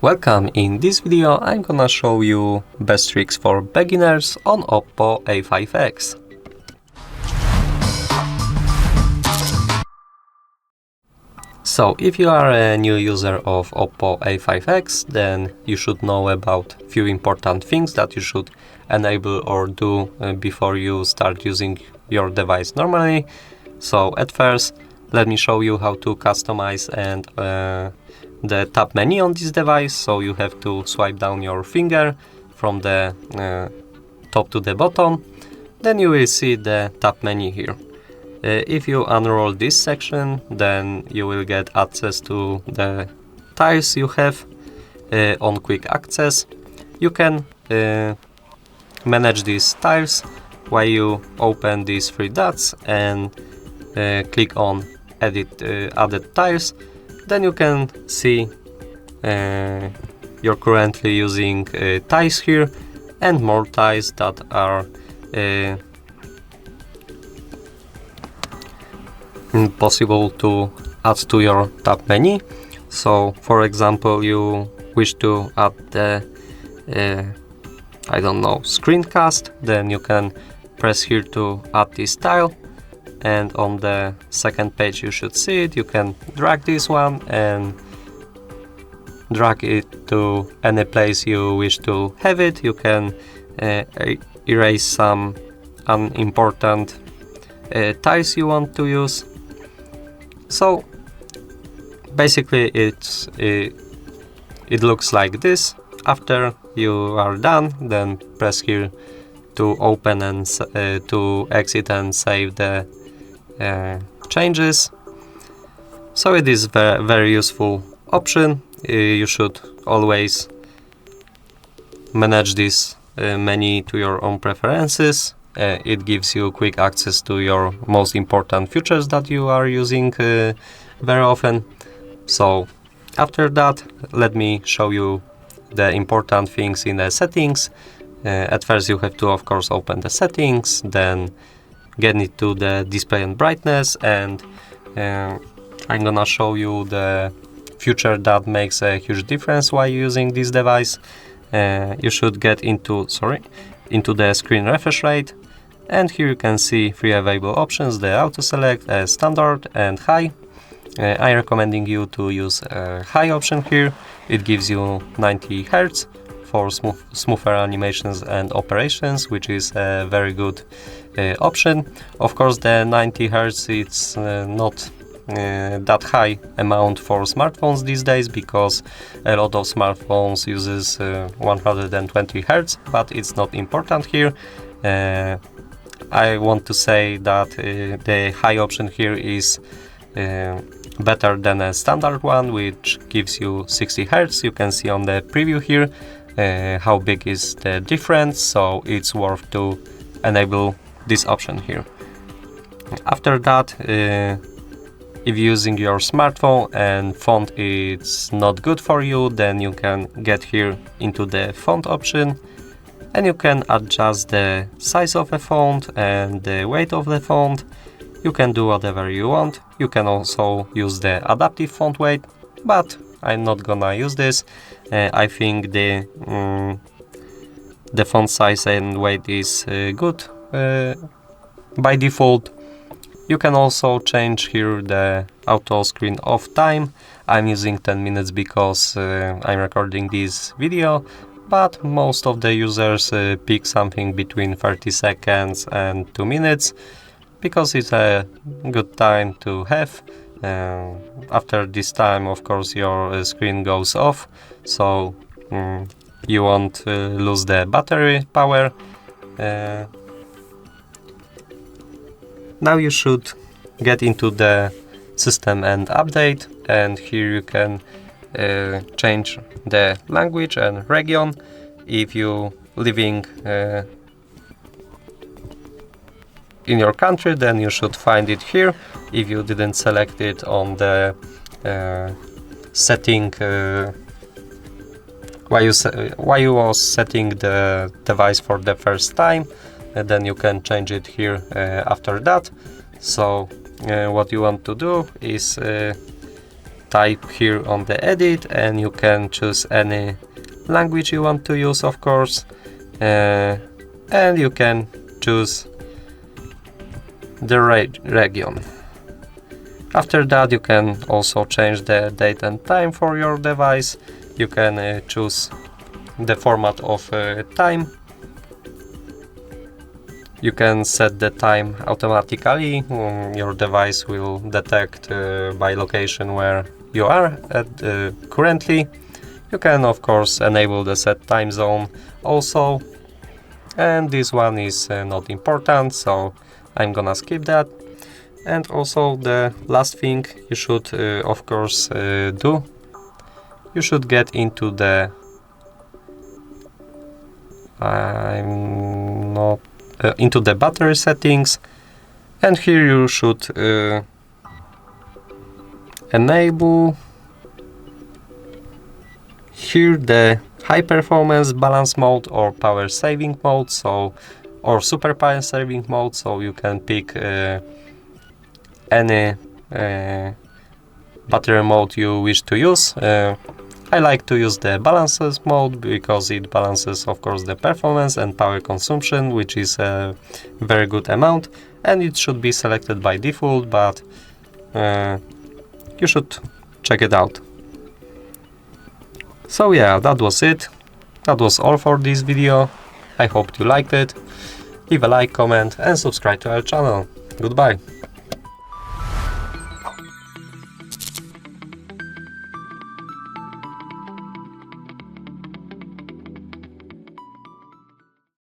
Welcome, in this video I'm gonna show you best tricks for beginners on OPPO A5x. So if you are a new user of OPPO A5x, then you should know about few important things that you should enable or do before you start using your device normally. So at first, let me show you how to customize and the tap menu on this device. So you have to swipe down your finger from the top to the bottom. Then you will see the tap menu here. If you unroll this section, then you will get access to the tiles you have on quick access. You can manage these tiles while you open these three dots and click on edit added tiles. Then you can see you're currently using tiles here and more tiles that are possible to add to your tap menu. So for example, you wish to add the I don't know, screencast, then you can press here to add this tile, and on the second page you should see it. You can drag this one and drag it to any place you wish to have it. You can erase some unimportant tiles you want to use. So basically it looks like this. After you are done, then press here to open and to exit and save the changes. So it is very useful option. You should always manage this menu to your own preferences. It gives you quick access to your most important features that you are using very often. So after that, let me show you the important things in the settings. At first you have to, of course, open the settings, then get into the display and brightness, and I'm gonna show you the feature that makes a huge difference while using this device. You should get into the screen refresh rate, and here you can see three available options: the auto select, standard and high. I'm recommending you to use high option here. It gives you 90 Hz for smoother animations and operations, which is a very good option. Of course, the 90 Hz it's not that high amount for smartphones these days, because a lot of smartphones uses 120 Hz, but it's not important here. I want to say that the high option here is better than a standard one, which gives you 60 Hz. You can see on the preview here how big is the difference, so it's worth to enable this option here. After that, if using your smartphone and font is not good for you, then you can get here into the font option, and you can adjust the size of the font and the weight of the font. You can do whatever you want. You can also use the adaptive font weight, but I'm not gonna use this. I think the font size and weight is good by default. You can also change here the auto screen off time. I'm using 10 minutes because I'm recording this video, but most of the users pick something between 30 seconds and 2 minutes. Because it's a good time to have. After this time, of course, your screen goes off, so you won't lose the battery power. Now you should get into the system and update, and here you can change the language and region. If you living in your country, then you should find it here. If you didn't select it on the setting while you was setting the device for the first time, then you can change it here after that. So what you want to do is type here on the edit, and you can choose any language you want to use, of course, and you can choose the region. After that, you can also change the date and time for your device. You can choose the format of time. You can set the time automatically. Your device will detect by location where you are at currently. You can of course enable the set time zone also, and this one is not important, so I'm gonna skip that. And also the last thing you should of course do, you should get into the into the battery settings, and here you should enable here the high performance balance mode or power saving mode, or super power saving mode, so you can pick any battery mode you wish to use. I like to use the balances mode because it balances of course the performance and power consumption, which is a very good amount, and it should be selected by default, but you should check it out. So yeah, that was it. That was all for this video. I hope you liked it. Leave a like, comment and subscribe to our channel. Goodbye.